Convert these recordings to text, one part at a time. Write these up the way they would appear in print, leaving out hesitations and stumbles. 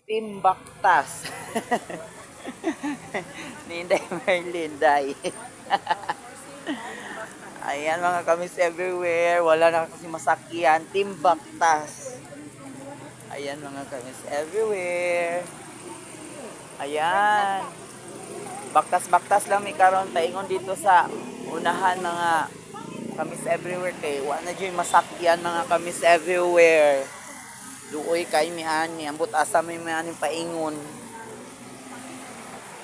Team Baktas. Ni Inday Merlin, Day. Ayan mga kamis everywhere. Wala na kasi masakyan. Team Baktas. Ayan mga kamis everywhere. Ayan. Baktas-baktas lang may karon paingon dito sa unahan mga kamis everywhere kay wa na dyan masakyan mga kamis everywhere. Duoy kay mi ani ambot asa may ani paingon.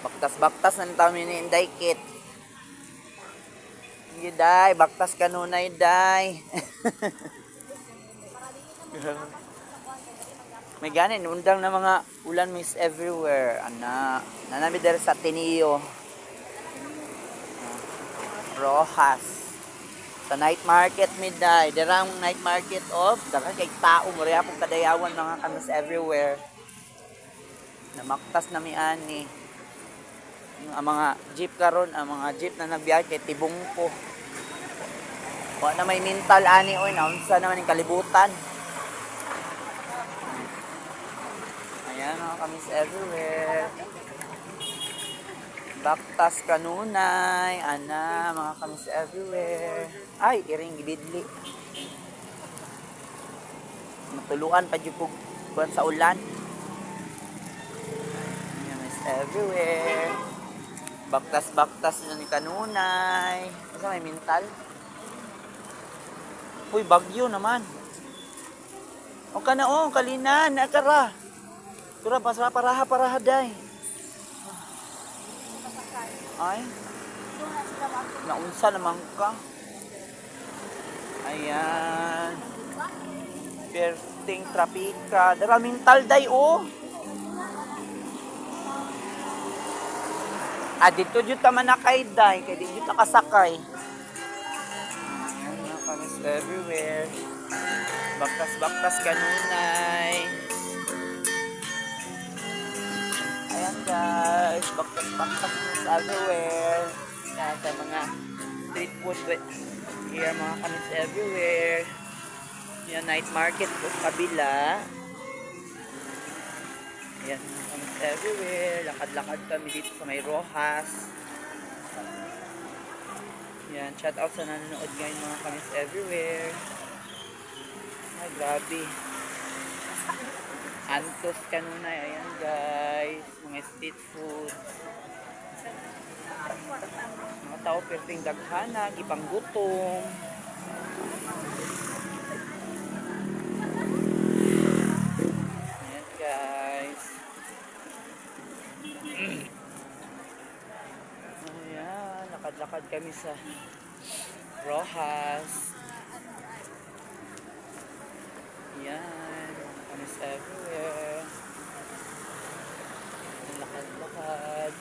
Baktas-baktas na tami ni Inday Kit. Hindi day, baktas kanunay day. May ganin, undang na mga ulan miss everywhere. Ana, nanami dere sa Ateneo. Rojas. Sa night market midday. Derang night market of, daga kay tao mo rin akong kadayawan mga kamis everywhere. Namaktas na mi ani. Ang mga jeep karon, ang mga jeep na nagbiyahe kay tibong ko. Wa na may mental ani oy, naunsa naman yung kalibutan. Ayan mga kamis everywhere. Baktas kanunay, ana mga kamis everywhere. Ay, iring gibidli. Matuluan pa jud buwan sa ulan. Ayan is everywhere. Baktas-baktas na ni kanunay. Asa may mental? Uy, bagyo naman. O ka na o, kalinan, nakara. Tura, pasra paraha day. Ay. Naunsa naman ka. Ayan. Perting trapika. Daraming talday o. Dito jud ta manakay day. Kaya dito nakasakay. Ayan, mga kamis everywhere. Baktas-baktas kanunay. Ayan guys, baktas-baktas news everywhere. Yan sa mga street food here mga kamis everywhere. Yan, night market po sa kabila. Ayan, mga kamis everywhere. Lakad-lakad kami dito sa may Rojas. Yan, shout out sa nanonood ngayon mga kamis everywhere. Ay, grabe. Antos kanunay. Ayan guys, mga street food. Mga tao perting daghana, ipanggutom. Ayan guys. Ayan, lakad-lakad kami sa Rojas. Ayan, kami sa everywhere. Lakad-lakad.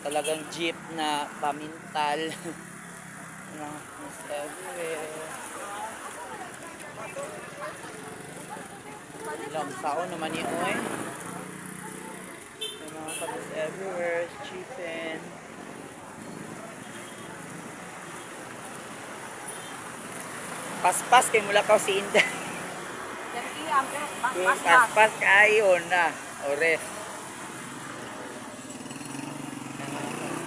Talagang jeep na pamintal. Kami sa everywhere. Ilang sao naman ni Oy. May mga kami sa everywhere. Chicken. Paspas kay mula ka si Inday. Paspas kayo na. Ore.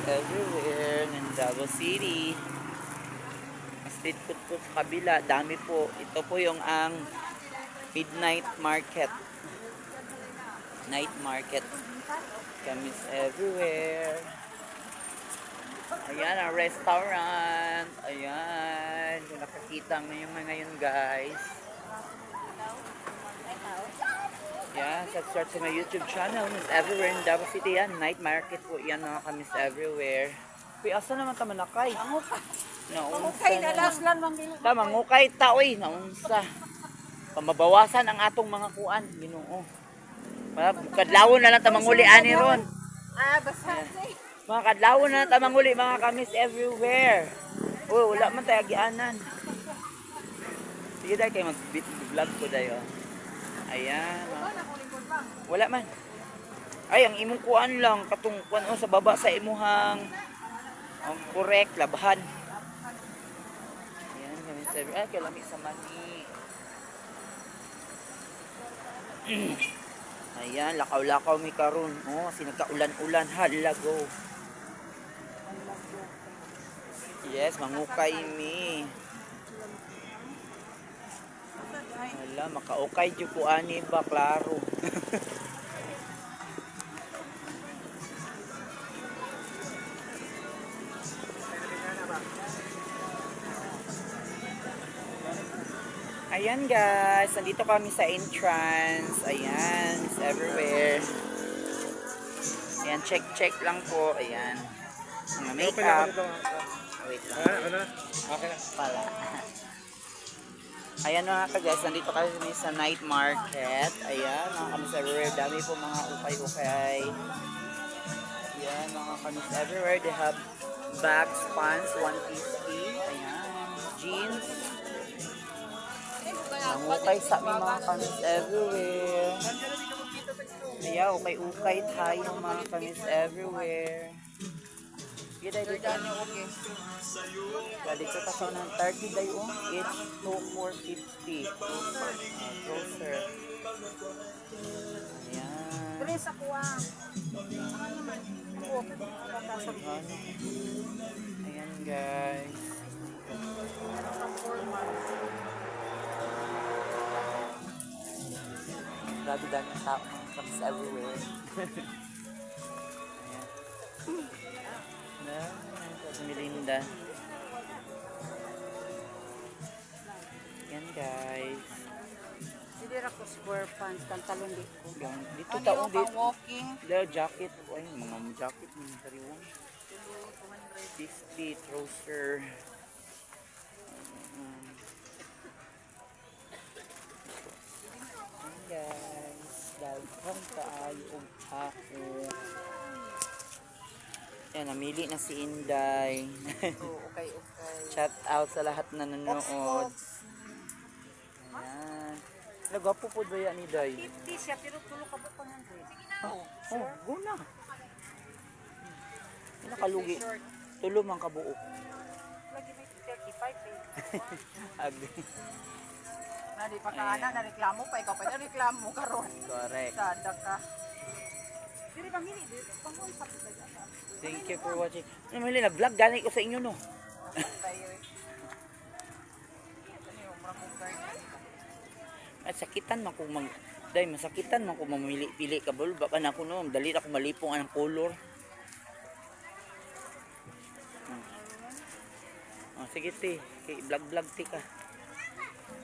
Everywhere in Davao City. Street food po sa kabila. Dami po. Ito po yung ang midnight market. Night market. Kamis everywhere. Ayan ang restaurant. Ayan. Kung nakakita ngayon ngayon guys. Yan, subscribe sa my YouTube channel, Miss Everywhere in Davao City. Yan, night market po yan mga kamis everywhere. Uy, asa naman ta manakay? Naunsa na last lang mang ginoo. Ta, mangukay ta, uy, naunsa. Pamabawasan ang atong mga kuan, Ginoo. Kadlawon na lang ta manguli ani ron. Basta. Mga kadlawon na lang ta manguli mga kamis everywhere. Uy, wala man tayo agianan. Sige dahil kayo mag-vlog ko dayo. Ayan. Wala man. Ay, ang imong kuan lang. Katong kuan sa baba sa imuhang ang correct, labahan. Ayan, kami sabi. Ay, kalami sa mani. Ayan, lakaw-lakaw mi karon. Oh, sinagka-ulan-ulan. Hala, go. Yes, mangukay mi. Hala, makaukay jud ko ani ba, klaro. Ayan guys, nandito kami sa entrance. Ayan, it's everywhere. Ayan, check lang po. Ayan. Mga makeup. Wait lang. Ano? Okay na. Pala. Ayan mga ka-guys, nandito kami sa night market. Ayan, mga kamis everywhere. Dami po mga ukay-ukay. Ayan, mga kamis everywhere. They have bags, pants, 150. Ayan, jeans. Mangukay sa amin mga kamis everywhere. Ayan, ukay-ukay tayo mga kamis everywhere. Gila dito. Galit sa tasaw ng 30 dayo. Each 2,450. Closer. Ayan. Tres sa kuwang. Ayan guys. Grabe dami ng tao. Comes everywhere. Ayan. Sa Melinda. Yan guys. Hindi ako square pants, kantalon di ko. Dito taong dito. walking. Dahil jacket. Ay, mga jacket. Mga sariwang. 50 trouser. Ayan guys. Daghang kaayo og ako. Yan, namili na si Inday. Okay. Shout out sa lahat na nanonood. Ayan. Nagwapo po ba yan ni Day? 50 siya, pero tulo ka po 100. Oh, go na. Nakalugi. Tulo man kabuo. Lagi may 35 eh. Agri. Nadi pa ka na, nareklamo pa, ikaw pa nareklamo karon. Correct. Sada ka. Dili bang hini, pangon sa pisa. Thank you for watching. Ano mali nag-vlog gani ko sa inyo no. Tayo eh. Ano yung mrakong At sakitan man kung mag Day, masakitan man kung mamili-pili ka bol. Baka na ako no, dali ako malipong ang color. Oh, sige ti, vlog ti ka.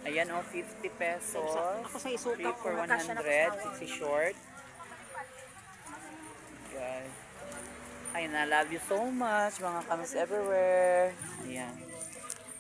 Ayan oh, 50 pesos. Ako sa isuka 3 for ko, magkasya na 100, 60 short. Guys. Ayun, I love you so much, mga kamis everywhere. Ayan.